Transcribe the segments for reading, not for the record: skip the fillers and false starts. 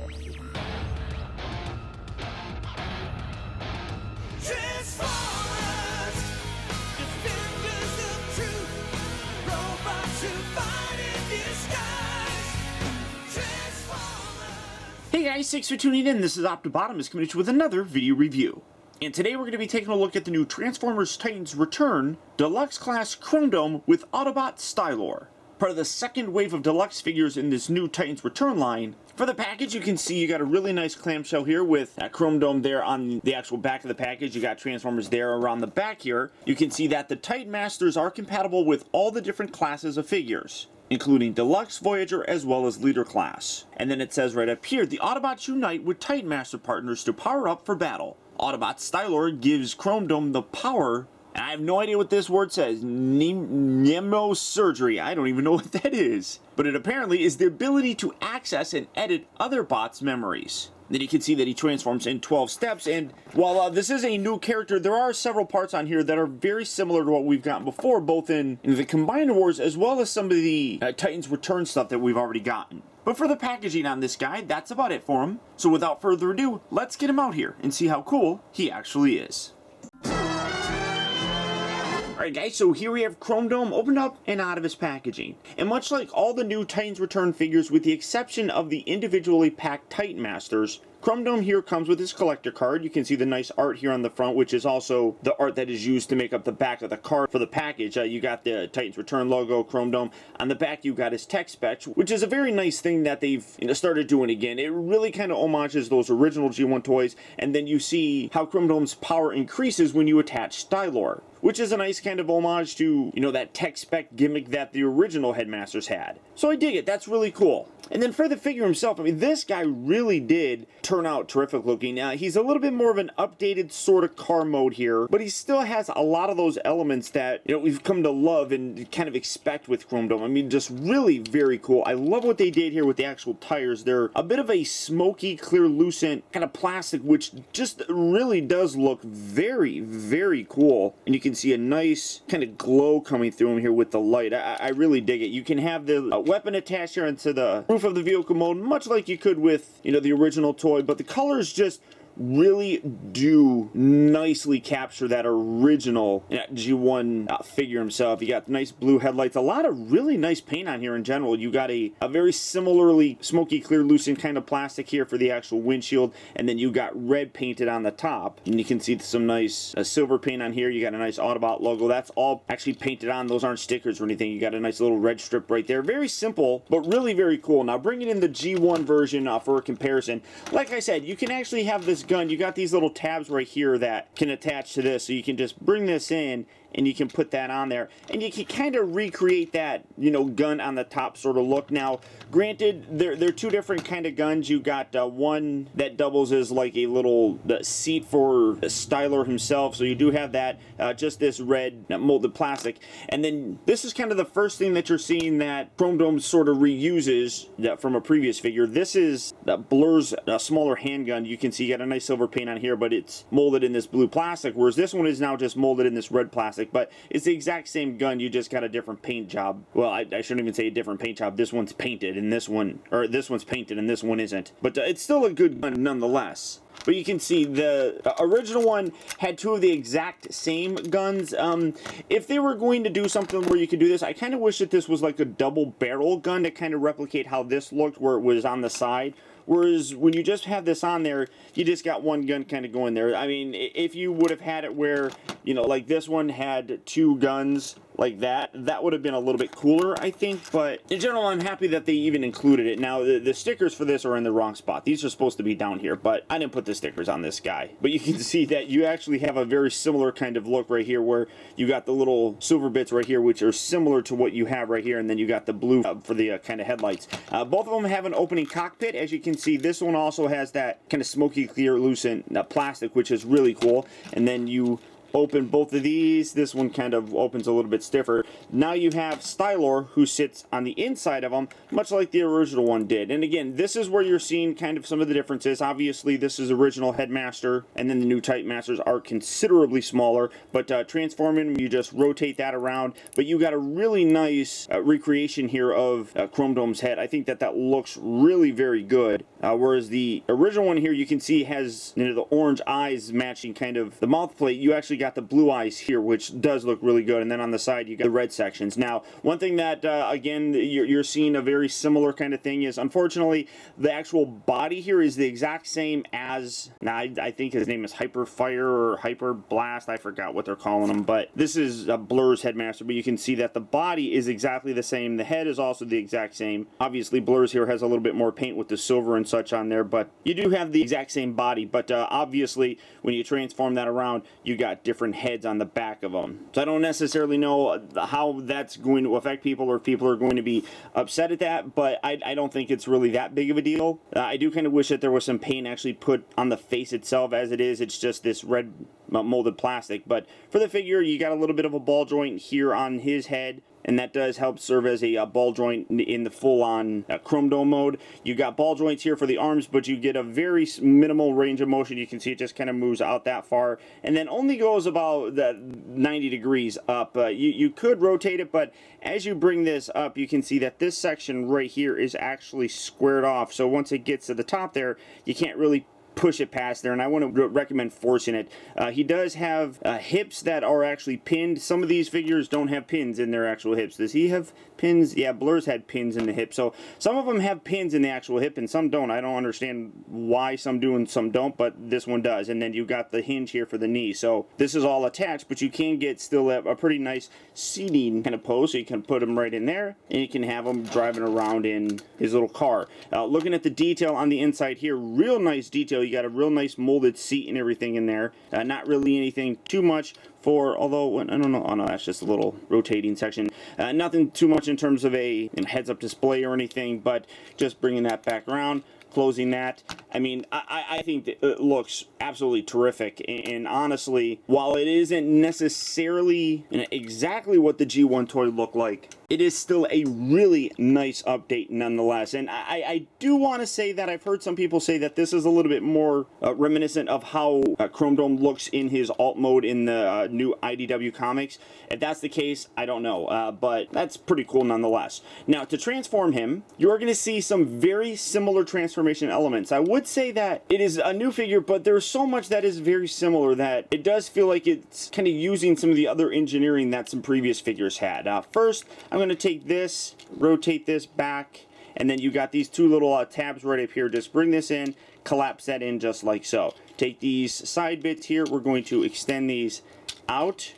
Hey guys, thanks for tuning in. This is optibotimus coming at you with another video review. And today we're going to be taking a look at the new Transformers Titans Return Deluxe Class Chromedome with Autobot Stylor, part of the second wave of Deluxe figures in this new Titans Return line. For the package, you can see you got a really nice clamshell here with that Chromedome there on the actual back of the package. You got Transformers there around the back here. You can see that the Titan Masters are compatible with all the different classes of figures, including Deluxe, Voyager, as well as Leader Class. And then it says right up here, the Autobots unite with Titan Master partners to power up for battle. Autobot Stylor gives Chromedome the power, and I have no idea what this word says, Nemosurgery. I don't even know what that is. But it apparently is the ability to access and edit other bots' memories. Then you can see that he transforms in 12 steps, and while this is a new character, there are several parts on here that are very similar to what we've gotten before, both in the Combined Wars as well as some of the Titans Return stuff that we've already gotten. But for the packaging on this guy, that's about it for him. So without further ado, let's get him out here and see how cool he actually is. Alright guys, so here we have Chromedome opened up and out of his packaging. And much like all the new Titans Return figures, with the exception of the individually packed Titan Masters, Chromedome here comes with his collector card. You can see the nice art here on the front, which is also the art that is used to make up the back of the card for the package. You got the Titans Return logo, Chromedome. On the back, you got his tech spec, which is a very nice thing that they've started doing again. It really kind of homages those original G1 toys, and then you see how Chromedome's power increases when you attach Stylor, which is a nice kind of homage to, that tech spec gimmick that the original Headmasters had. So I dig it. That's really cool. And then for the figure himself, I mean, this guy really did turn out terrific looking. Now, he's a little bit more of an updated sort of car mode here, but he still has a lot of those elements that, we've come to love and kind of expect with Chromedome. I mean, just really very cool. I love what they did here with the actual tires. They're a bit of a smoky, clear, lucent kind of plastic, which just really does look very, very cool. And you can see a nice kind of glow coming through him here with the light. I really dig it. You can have the weapon attached here into the roof of the vehicle mode, much like you could with, the original toy, but the colors just really do nicely capture that original G1 figure himself. You got nice blue headlights, a lot of really nice paint on here in general. You got a very similarly smoky, clear, lucent kind of plastic here for the actual windshield, and then you got red painted on the top, and you can see some nice silver paint on here. You got a nice Autobot logo. That's all actually painted on. Those aren't stickers or anything. You got a nice little red strip right there. Very simple, but really very cool. Now bringing in the G1 version for a comparison, like I said, you can actually have this gun. You got these little tabs right here that can attach to this, so you can just bring this in and you can put that on there, and you can kind of recreate that, gun on the top sort of look. Now, granted, they're two different kind of guns. You got one that doubles as like a little seat for Stylor himself, so you do have that, just this red molded plastic. And then this is kind of the first thing that you're seeing that Chromedome sort of reuses from a previous figure. This is Blur's smaller handgun. You can see you got a nice silver paint on here, but it's molded in this blue plastic, whereas this one is now just molded in this red plastic. But it's the exact same gun, you just got a different paint job. Well, I shouldn't even say a different paint job. This one's painted and this one's painted and this one isn't. But it's still a good gun nonetheless. But you can see the original one had two of the exact same guns. If they were going to do something where you could do this, I kind of wish that this was like a double barrel gun to kind of replicate how this looked, where it was on the side. Whereas when you just have this on there, you just got one gun kind of going there. I mean, if you would have had it where, like this one had two guns like that, that would have been a little bit cooler, I think. But in general, I'm happy that they even included it. Now, the stickers for this are in the wrong spot. These are supposed to be down here, but I didn't put the stickers on this guy. But you can see that you actually have a very similar kind of look right here, where you got the little silver bits right here, which are similar to what you have right here, and then you got the blue for the kind of headlights. Both of them have an opening cockpit. As you can see, this one also has that kind of smoky, clear, lucent plastic, which is really cool. And then you open both of these, this one kind of opens a little bit stiffer. Now you have Stylor, who sits on the inside of them, much like the original one did. And again, this is where you're seeing kind of some of the differences. Obviously, this is original Headmaster, and then the new Titan Masters are considerably smaller, but transforming them, you just rotate that around. But you got a really nice recreation here of Chromedome's head. I think that that looks really very good. Whereas the original one here, you can see has, you know, the orange eyes matching kind of the mouth plate. You actually got the blue eyes here, which does look really good. And then on the side, you got the red sections. Now, one thing that, again, you're seeing a very similar kind of thing is, unfortunately, the actual body here is the exact same as, now I think his name is Hyperfire or Hyper Blast. I forgot what they're calling him, but this is Blur's Headmaster. But you can see that the body is exactly the same. The head is also the exact same. Obviously, Blur's here has a little bit more paint with the silver and such on there, but you do have the exact same body. But obviously, when you transform that around, you got different heads on the back of them. So I don't necessarily know how that's going to affect people, or if people are going to be upset at that, but I don't think it's really that big of a deal. I do kind of wish that there was some paint actually put on the face itself. As it is, it's just this red molded plastic. But for the figure, you got a little bit of a ball joint here on his head, and that does help serve as a ball joint in the full-on Chromedome mode. You got ball joints here for the arms, but you get a very minimal range of motion. You can see it just kind of moves out that far, and then only goes about 90 degrees up. You could rotate it, but as you bring this up, you can see that this section right here is actually squared off. So once it gets to the top there, you can't really push it past there, and I wouldn't recommend forcing it. He does have hips that are actually pinned. Some of these figures don't have pins in their actual hips. Does he have pins? Yeah, Blur's had pins in the hip. So some of them have pins in the actual hip and some don't. I don't understand why some do and some don't, but this one does. And then you've got the hinge here for the knee. So this is all attached, but you can get still a pretty nice seating kind of pose. So you can put him right in there, and you can have him driving around in his little car. Looking at the detail on the inside here, real nice detail. You got a real nice molded seat and everything in there. Not really anything too much for, although, I don't know, oh no, that's just a little rotating section. Nothing too much in terms of a heads-up display or anything, but just bringing that back around, closing that. I mean, I think that it looks absolutely terrific, and honestly, while it isn't necessarily exactly what the G1 toy looked like, it is still a really nice update nonetheless. And I do want to say that I've heard some people say that this is a little bit more reminiscent of how Chromedome looks in his alt mode in the new IDW comics. If that's the case, I don't know, but that's pretty cool nonetheless. Now, to transform him, you're going to see some very similar transformation elements. I would say that it is a new figure, but there's so much that is very similar that it does feel like it's kind of using some of the other engineering that some previous figures had. First, I'm going to take this, rotate this back, and then you got these two little tabs right up here. Just bring this in, collapse that in just like so. Take these side bits here, we're going to extend these out,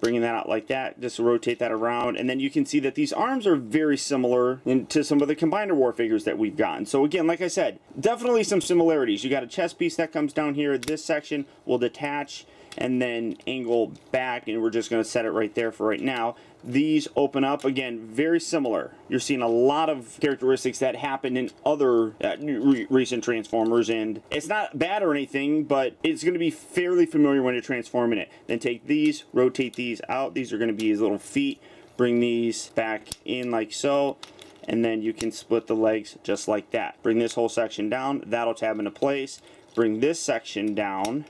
bringing that out like that, just rotate that around, and then you can see that these arms are very similar to some of the Combiner War figures that we've gotten. So again, like I said, definitely some similarities. You got a chest piece that comes down here. This section will detach and then angle back, and we're just going to set it right there for right now. These open up, again, very similar. You're seeing a lot of characteristics that happen in other recent Transformers, and it's not bad or anything, but it's going to be fairly familiar when you're transforming it. Then take these, rotate these out. These are going to be his little feet. Bring these back in like so, and then you can split the legs just like that. Bring this whole section down. That'll tab into place. Bring this section down,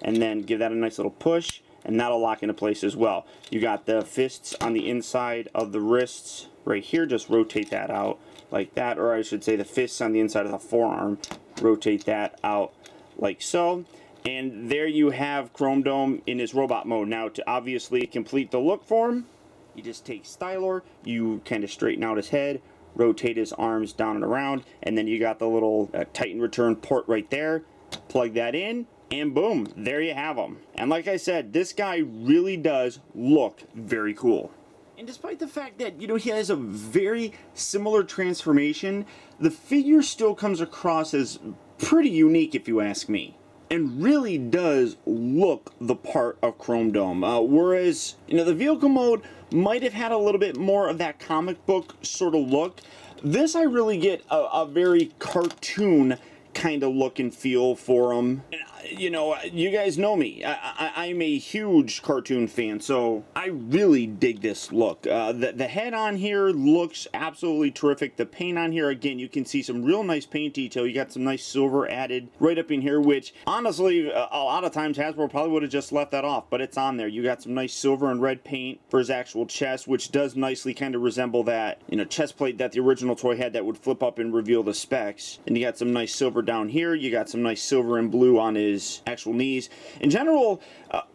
and then give that a nice little push, and that'll lock into place as well. You got the fists on the inside of the wrists right here. Just rotate that out like that, or I should say the fists on the inside of the forearm. Rotate that out like so. And there you have Chromedome in his robot mode. Now, to obviously complete the look for him, you just take Stylor, you kind of straighten out his head, rotate his arms down and around, and then you got the little Titan return port right there. Plug that in, and boom, there you have him. And like I said, this guy really does look very cool. And despite the fact that, you know, he has a very similar transformation, the figure still comes across as pretty unique, if you ask me. And really does look the part of Chromedome. Whereas, you know, the vehicle mode might have had a little bit more of that comic book sort of look. This I really get a very cartoon kind of look and feel for him. And you know, you guys know me. I'm a huge cartoon fan, so I really dig this look. The head on here looks absolutely terrific. The paint on here, again, you can see some real nice paint detail. You got some nice silver added right up in here, which honestly, a lot of times Hasbro probably would have just left that off, but it's on there. You got some nice silver and red paint for his actual chest, which does nicely kind of resemble that, you know, chest plate that the original toy had that would flip up and reveal the specs. And you got some nice silver down here. You got some nice silver and blue on his actual knees. In general,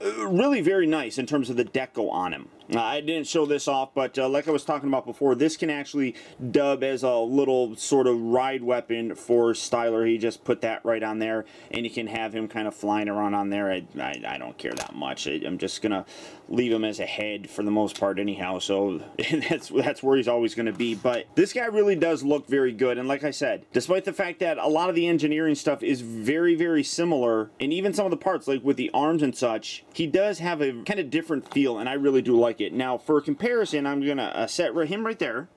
really very nice in terms of the deco on him. I didn't show this off, but like I was talking about before, this can actually dub as a little sort of ride weapon for Styler. He just put that right on there, and you can have him kind of flying around on there. I don't care that much. I'm just going to leave him as a head for the most part anyhow, so that's where he's always going to be. But this guy really does look very good, and like I said, despite the fact that a lot of the engineering stuff is very, very similar, and even some of the parts, like with the arms and such, he does have a kind of different feel, and I really do like it. Now, for comparison, I'm going to set him right there.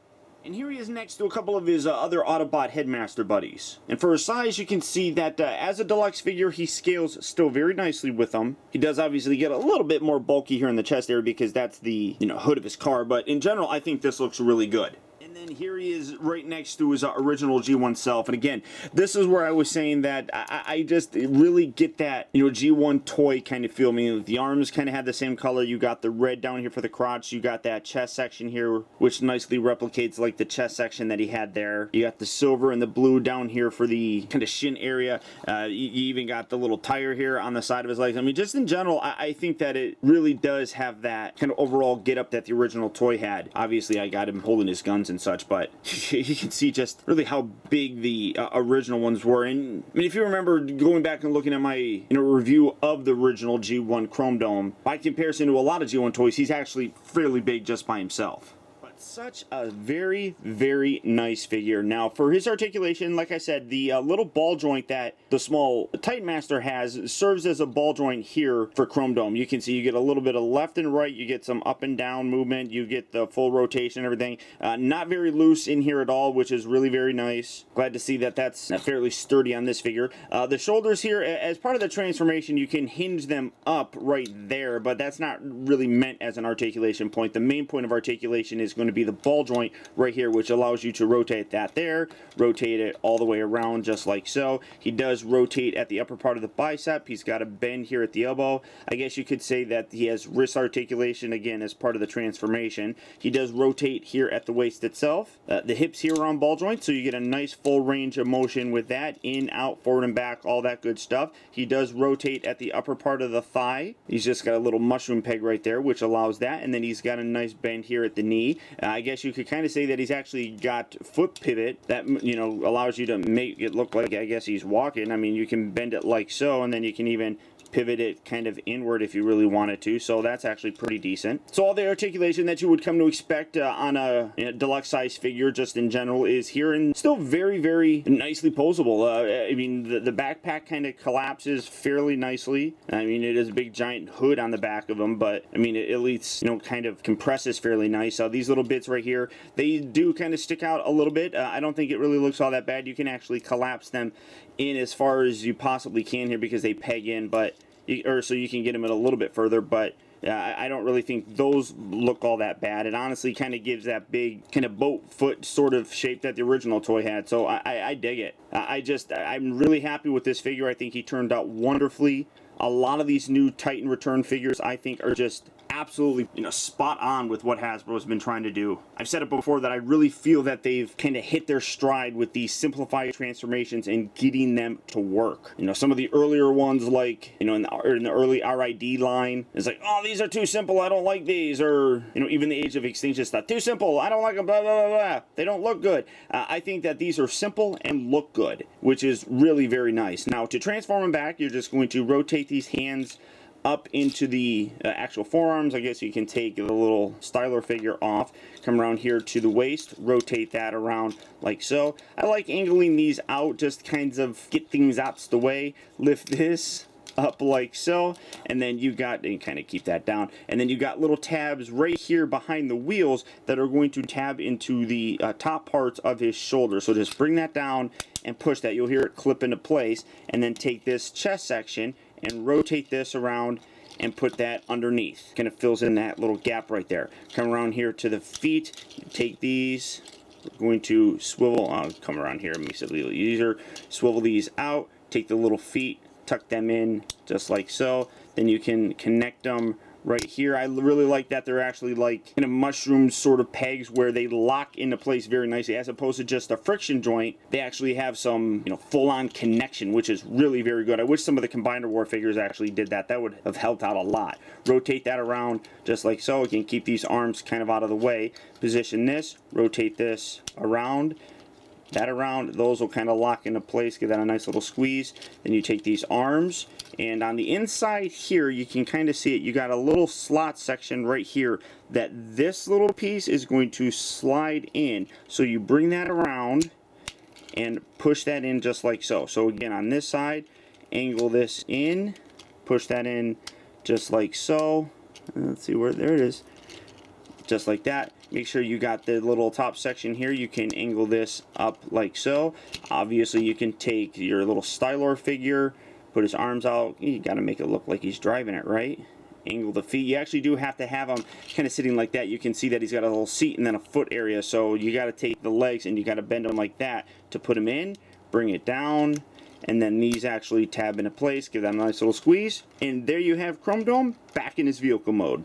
And here he is next to a couple of his other Autobot Headmaster buddies. And for his size, you can see that as a deluxe figure, he scales still very nicely with them. He does obviously get a little bit more bulky here in the chest area because that's the, you know, hood of his car. But in general, I think this looks really good. And then here he is right next to his original G1 self. And again, this is where I was saying that I just really get that, you know, G1 toy kind of feel. I mean, the arms kind of have the same color. You got the red down here for the crotch. You got that chest section here, which nicely replicates like the chest section that he had there. You got the silver and the blue down here for the kind of shin area. You even got the little tire here on the side of his legs. I mean, just in general, I think that it really does have that kind of overall get up that the original toy had. Obviously, I got him holding his guns and such, but you can see just really how big the original ones were. And I mean, if you remember going back and looking at my, you know, review of the original G1 Chromedome, by comparison to a lot of G1 toys, he's actually fairly big just by himself. Such a very, very nice figure. Now, for his articulation, like I said, the little ball joint that the small Titan Master has serves as a ball joint here for Chromedome. You can see you get a little bit of left and right, you get some up and down movement, you get the full rotation and everything. Not very loose in here at all, which is really very nice. Glad to see that that's fairly sturdy on this figure. The shoulders here, as part of the transformation, you can hinge them up right there, but that's not really meant as an articulation point. The main point of articulation is going to be the ball joint right here, which allows you to rotate that there, rotate it all the way around just like so. He does rotate at the upper part of the bicep. He's got a bend here at the elbow. I guess you could say that he has wrist articulation again as part of the transformation. He does rotate here at the waist itself. The hips here are on ball joints, so you get a nice full range of motion with that, in, out, forward and back, all that good stuff. He does rotate at the upper part of the thigh. He's just got a little mushroom peg right there, which allows that, and then he's got a nice bend here at the knee. I guess you could kind of say that he's actually got foot pivot that, you know, allows you to make it look like, I guess, he's walking. I mean, you can bend it like so, and then you can even pivot it kind of inward if you really wanted to, so that's actually pretty decent. So all the articulation that you would come to expect on a, you know, deluxe size figure just in general is here, and still very, very nicely posable. I mean, the backpack kind of collapses fairly nicely. I mean, it is a big giant hood on the back of them, but I mean, it at least, you know, kind of compresses fairly nice. These little bits right here, they do kind of stick out a little bit. I don't think it really looks all that bad. You can actually collapse them in as far as you possibly can here because they peg in, but so you can get them in a little bit further, but I don't really think those look all that bad. It honestly kind of gives that big kind of boat foot sort of shape that the original toy had, so I dig it. I'm really happy with this figure. I think he turned out wonderfully. A lot of these new Titan Return figures, I think, are just absolutely, you know, spot on with what Hasbro has been trying to do. I've said it before that I really feel that they've kind of hit their stride with these simplified transformations and getting them to work. You know, some of the earlier ones, like, you know, in the early RID line, it's like, oh, these are too simple, I don't like these, or, you know, even the Age of Extinction stuff, too simple, I don't like them, blah, blah, blah, blah. They don't look good. I think that these are simple and look good, which is really very nice. Now, to transform them back, you're just going to rotate these hands up into the actual forearms. I guess you can take the little styler figure off, come around here to the waist, rotate that around like so. I like angling these out, just kinds of get things out the way. Lift this, up like so, and then you got, and kind of keep that down, and then you got little tabs right here behind the wheels that are going to tab into the top parts of his shoulder. So just bring that down and push that. You'll hear it clip into place, and then take this chest section and rotate this around and put that underneath. Kind of fills in that little gap right there. Come around here to the feet, take these, we're going to swivel, I'll come around here, makes it a little easier, swivel these out, take the little feet, tuck them in just like so. Then you can connect them right here. I really like that they're actually like in a mushroom sort of pegs where they lock into place very nicely, as opposed to just a friction joint. They actually have some, you know, full-on connection, which is really very good. I wish some of the Combiner War figures actually did that. That would have helped out a lot. Rotate that around just like so. You can keep these arms kind of out of the way. Position this, rotate this around, that around, those will kind of lock into place, give that a nice little squeeze. Then you take these arms, and on the inside here, you can kind of see it, you got a little slot section right here that this little piece is going to slide in. So you bring that around and push that in just like so. So again, on this side, angle this in, push that in just like so. Let's see where, there it is. Just like that. Make sure you got the little top section here. You can angle this up like so. Obviously, you can take your little Stylor figure, put his arms out. You got to make it look like he's driving it, right? Angle the feet. You actually do have to have him kind of sitting like that. You can see that he's got a little seat and then a foot area. So you got to take the legs and you got to bend them like that to put him in. Bring it down. And then these actually tab into place. Give that a nice little squeeze. And there you have Chromedome back in his vehicle mode.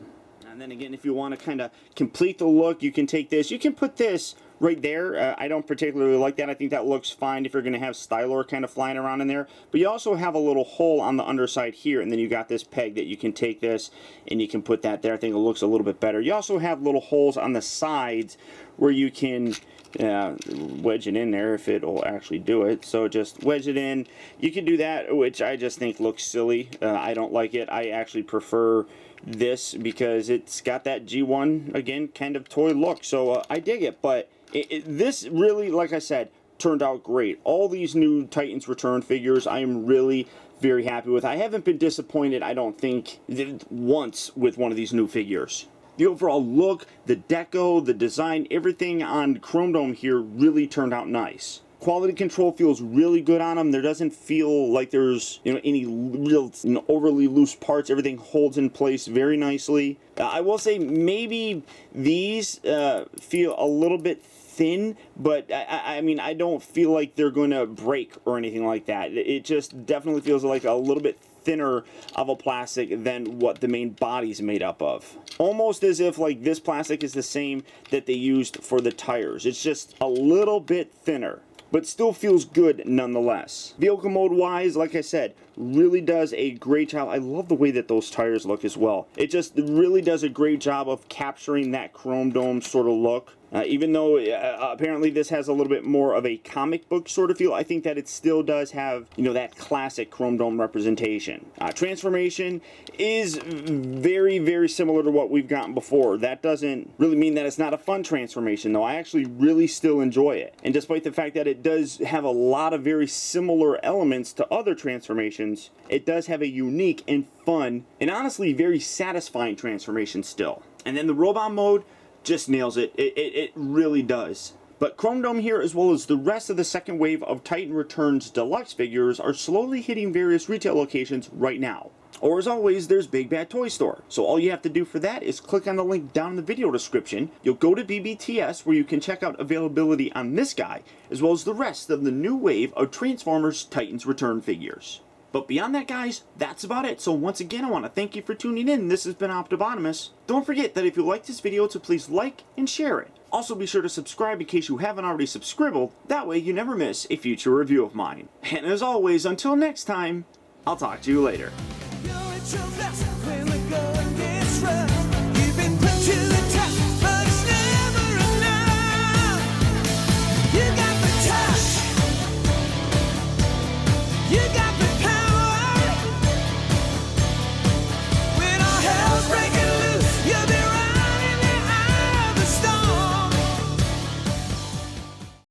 And then again, if you want to kind of complete the look, you can take this. You can put this right there. I don't particularly like that. I think that looks fine if you're going to have Stylor kind of flying around in there. But you also have a little hole on the underside here, and then you got this peg that you can take this and you can put that there. I think it looks a little bit better. You also have little holes on the sides where you can wedge it in there if it'll actually do it. So just wedge it in. You can do that, which I just think looks silly. I don't like it. I actually prefer this because it's got that G1 again kind of toy look. So I dig it, but this really, like I said, turned out great. All these new Titans Return figures I am really very happy with. I haven't been disappointed, I don't think, once with one of these new figures. The overall look, the deco, the design, everything on Chromedome here really turned out nice. Quality control feels really good on them. There doesn't feel like there's, you know, any real, you know, overly loose parts. Everything holds in place very nicely. I will say maybe these feel a little bit thin, but I mean, I don't feel like they're going to break or anything like that. It just definitely feels like a little bit thinner of a plastic than what the main body's made up of. Almost as if like this plastic is the same that they used for the tires. It's just a little bit thinner, but still feels good nonetheless. Vehicle mode wise, like I said, really does a great job. I love the way that those tires look as well. It just really does a great job of capturing that Chromedome sort of look. Even though apparently this has a little bit more of a comic book sort of feel, I think that it still does have, you know, that classic Chromedome representation. Transformation is very, very similar to what we've gotten before. That doesn't really mean that it's not a fun transformation, though. I actually really still enjoy it. And despite the fact that it does have a lot of very similar elements to other transformations, it does have a unique and fun and honestly very satisfying transformation still. And then the robot mode just nails it. It really does. But Chromedome here, as well as the rest of the second wave of Titan Returns Deluxe figures, are slowly hitting various retail locations right now. Or as always, there's Big Bad Toy Store. So all you have to do for that is click on the link down in the video description. You'll go to BBTS where you can check out availability on this guy, as well as the rest of the new wave of Transformers Titans Return figures. But beyond that, guys, that's about it. So once again, I want to thank you for tuning in. This has been optibotimus. Don't forget that if you liked this video, to please like and share it. Also, be sure to subscribe in case you haven't already subscribed. That way you never miss a future review of mine. And as always, until next time, I'll talk to you later. You're